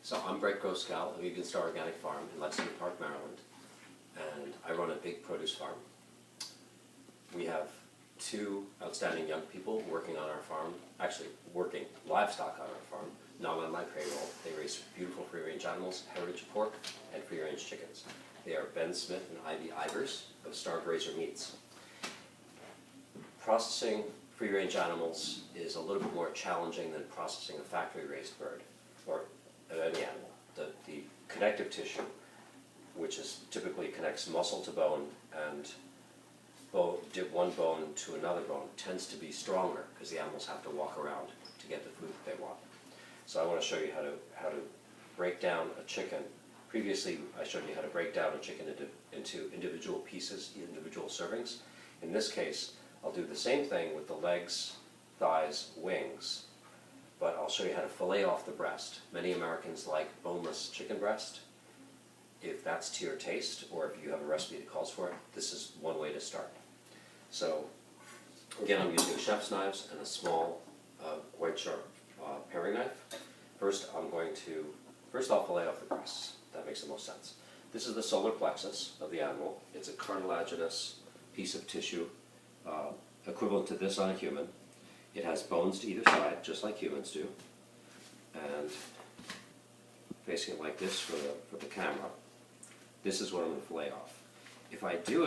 So I'm Grohsgal of Vegan Star Organic Farm in Lexington Park, Maryland, and I run a big produce farm. We have two outstanding young people working on our farm, actually working livestock on our farm, not on my payroll. They raise beautiful free-range animals, heritage pork, and free-range chickens. They are Ben Smith and Ivy Ivers of Star Grazer Meats. Processing free-range animals is a little bit more challenging than processing a factory-raised bird or any animal. The connective tissue, which is typically connects muscle to bone and one bone to another bone, tends to be stronger because the animals have to walk around to get the food that they want. So I want to show you how to break down a chicken. Previously, I showed you how to break down a chicken into individual pieces, individual servings. In this case, I'll do the same thing with the legs, thighs, wings, but I'll show you how to fillet off the breast. Many Americans like boneless chicken breast. If that's to your taste, or if you have a recipe that calls for it, this is one way to start. So, again, I'm using chef's knives and a small quite sharp paring knife. First I'll fillet off the breasts. That makes the most sense. This is the solar plexus of the animal. It's a cartilaginous piece of tissue equivalent to this on a human. It has bones to either side, just like humans do. And facing it like this for the camera, this is what I'm going to fillet off. If I do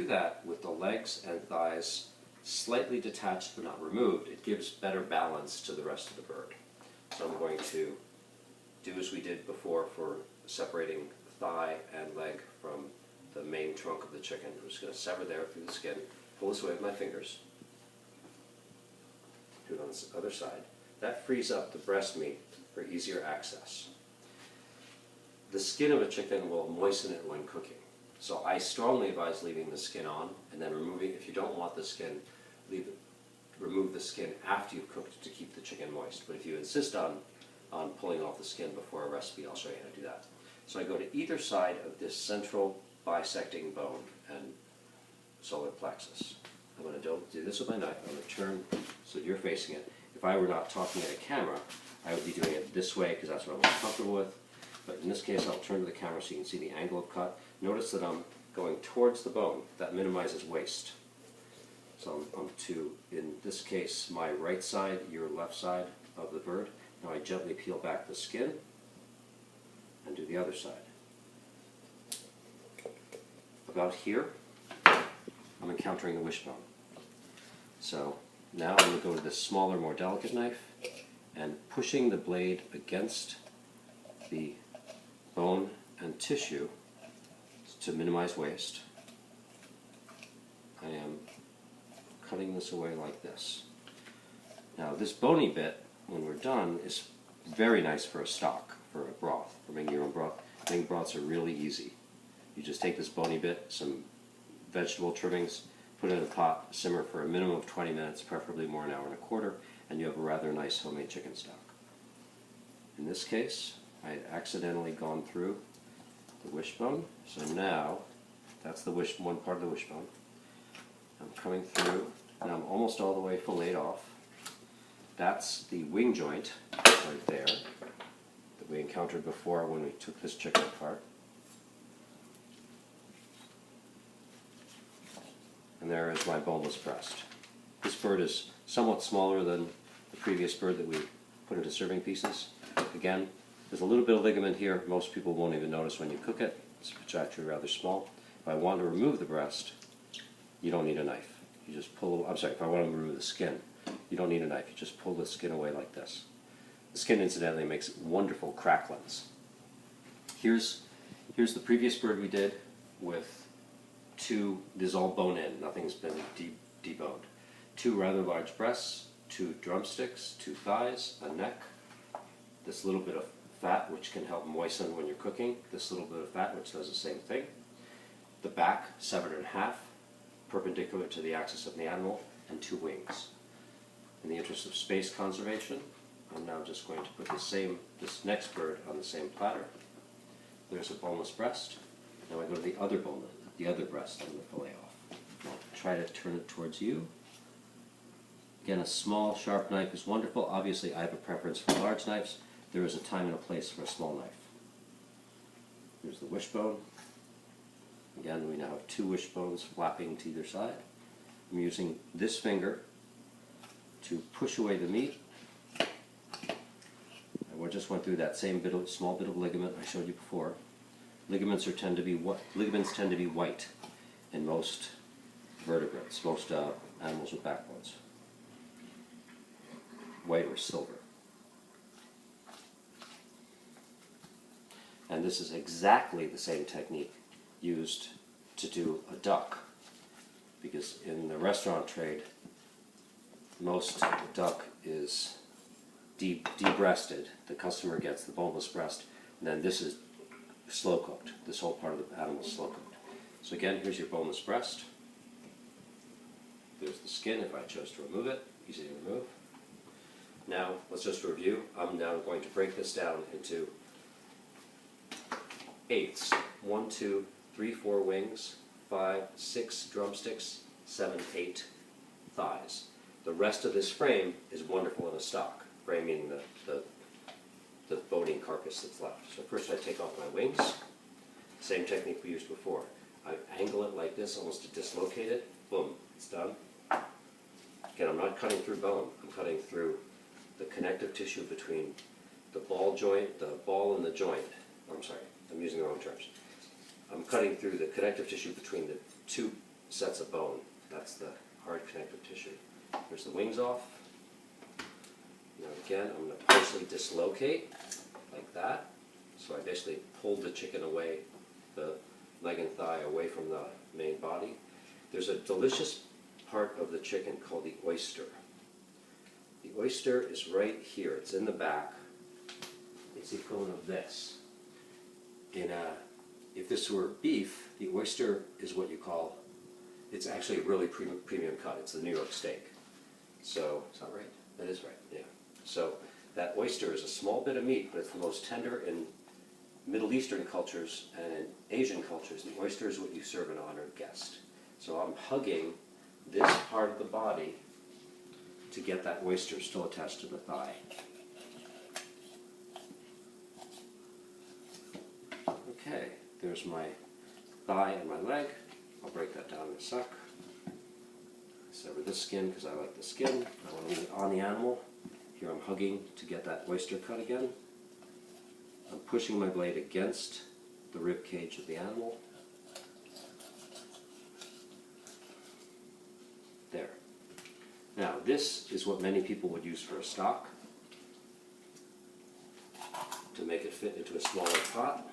that with the legs and thighs slightly detached but not removed, it gives better balance to the rest of the bird. So I'm going to do as we did before for separating the thigh and leg from the main trunk of the chicken. I'm just going to sever there through the skin, pull this away with my fingers, do it on this other side. That frees up the breast meat for easier access. The skin of a chicken will moisten it when cooking. So I strongly advise leaving the skin on and then removing, if you don't want the skin, remove the skin after you've cooked to keep the chicken moist. But if you insist on pulling off the skin before a recipe, I'll show you how to do that. So I go to either side of this central bisecting bone and solar plexus. I'm going to do this with my knife. I'm going to turn so you're facing it. If I were not talking at a camera, I would be doing it this way because that's what I'm most comfortable with. But in this case, I'll turn to the camera so you can see the angle of cut. Notice that I'm going towards the bone. That minimizes waste. So I'm to, in this case, my right side, your left side of the bird. Now I gently peel back the skin and do the other side. About here, I'm encountering the wishbone. So now I'm going to go to this smaller, more delicate knife and pushing the blade against the bone and tissue to minimize waste. I am cutting this away like this. Now this bony bit, when we're done, is very nice for a stock, for a broth, for making your own broth. Making broths are really easy. You just take this bony bit, some vegetable trimmings, put it in a pot, simmer for a minimum of 20 minutes, preferably more, an hour and a quarter, and you have a rather nice homemade chicken stock. In this case, I had accidentally gone through the wishbone, so now that's the one part of the wishbone. I'm coming through, and I'm almost all the way filleted off. That's the wing joint right there that we encountered before when we took this chicken apart. And there is my boneless breast. This bird is somewhat smaller than the previous bird that we put into serving pieces. Again, there's a little bit of ligament here. Most people won't even notice when you cook it. It's actually rather small. If I want to remove the breast, you don't need a knife. You just pull, if I want to remove the skin, you don't need a knife. You just pull the skin away like this. The skin, incidentally, makes wonderful cracklings. Here's the previous bird we did with this is all bone in. Nothing's been deboned. 2 rather large breasts, 2 drumsticks, 2 thighs, a neck, this little bit of fat which can help moisten when you're cooking, this little bit of fat which does the same thing, the back severed in half, perpendicular to the axis of the animal, and 2 wings. In the interest of space conservation, I'm now just going to put this next bird on the same platter. There's a boneless breast. Now I go to the other breast I'm going to fillet off. I'll try to turn it towards you. Again, a small, sharp knife is wonderful. Obviously, I have a preference for large knives. there is a time and a place for a small knife. Here's the wishbone. Again, we now have 2 wishbones flapping to either side. I'm using this finger to push away the meat. I just went through that same small bit of ligament I showed you before. Ligaments tend to be white in most vertebrates, most animals with backbones. White or silver. And this is exactly the same technique used to do a duck, because in the restaurant trade, most duck is de-breasted. The customer gets the boneless breast, and then this is slow cooked. This whole part of the animal is slow cooked. So again, here's your boneless breast. There's the skin if I chose to remove it. Easy to remove. Now, let's just review. I'm now going to break this down into eighths. 1, 2, 3, 4 wings, 5, 6 drumsticks, 7, 8 thighs. The rest of this frame is wonderful in a stock. Frame meaning the bony carcass that's left. So first I take off my wings. Same technique we used before. I angle it like this almost to dislocate it. Boom, it's done. Again, I'm not cutting through bone. I'm cutting through the connective tissue between the ball joint, the ball and the joint. I'm sorry, I'm using the wrong terms. I'm cutting through the connective tissue between the 2 sets of bone. That's the hard connective tissue. There's the wings off. Now again, I'm going to partially dislocate like that. So I basically pulled the chicken away, the leg and thigh away from the main body. There's a delicious part of the chicken called the oyster. The oyster is right here. It's in the back. It's the equivalent of this. If this were beef, the oyster is what you call, it's actually a really premium cut. It's the New York steak. So, is that right? That is right, yeah. So that oyster is a small bit of meat, but it's the most tender in Middle Eastern cultures and in Asian cultures. The oyster is what you serve an honored guest. So I'm hugging this part of the body to get that oyster still attached to the thigh. Okay, there's my thigh and my leg. I'll break that down in a sec. Sever this skin because I like the skin. I want to leave it on the animal. Here I'm hugging to get that oyster cut again. I'm pushing my blade against the rib cage of the animal. There. Now this is what many people would use for a stock to make it fit into a smaller pot.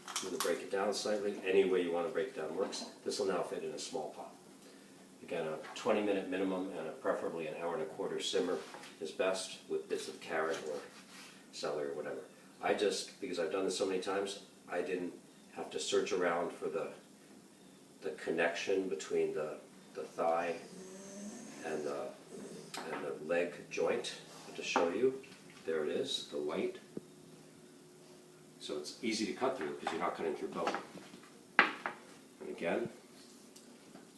I'm going to break it down slightly. Any way you want to break it down works. This will now fit in a small pot. Again, a 20-minute minimum and preferably an hour and a quarter simmer is best with bits of carrot or celery or whatever. Because I've done this so many times, I didn't have to search around for the connection between the thigh and the leg joint. But to show you, there it is, the white. So it's easy to cut through because you're not cutting through bone. And again,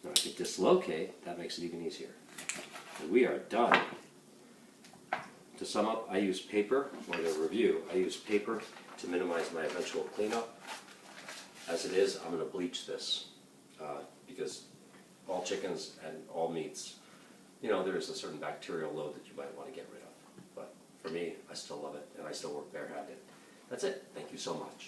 now I can dislocate, that makes it even easier. And we are done. To sum up, I use paper, or to review, I use paper to minimize my eventual cleanup. As it is, I'm going to bleach this because all chickens and all meats, there is a certain bacterial load that you might want to get rid of. But for me, I still love it, and I still work barehanded. That's it. Thank you so much.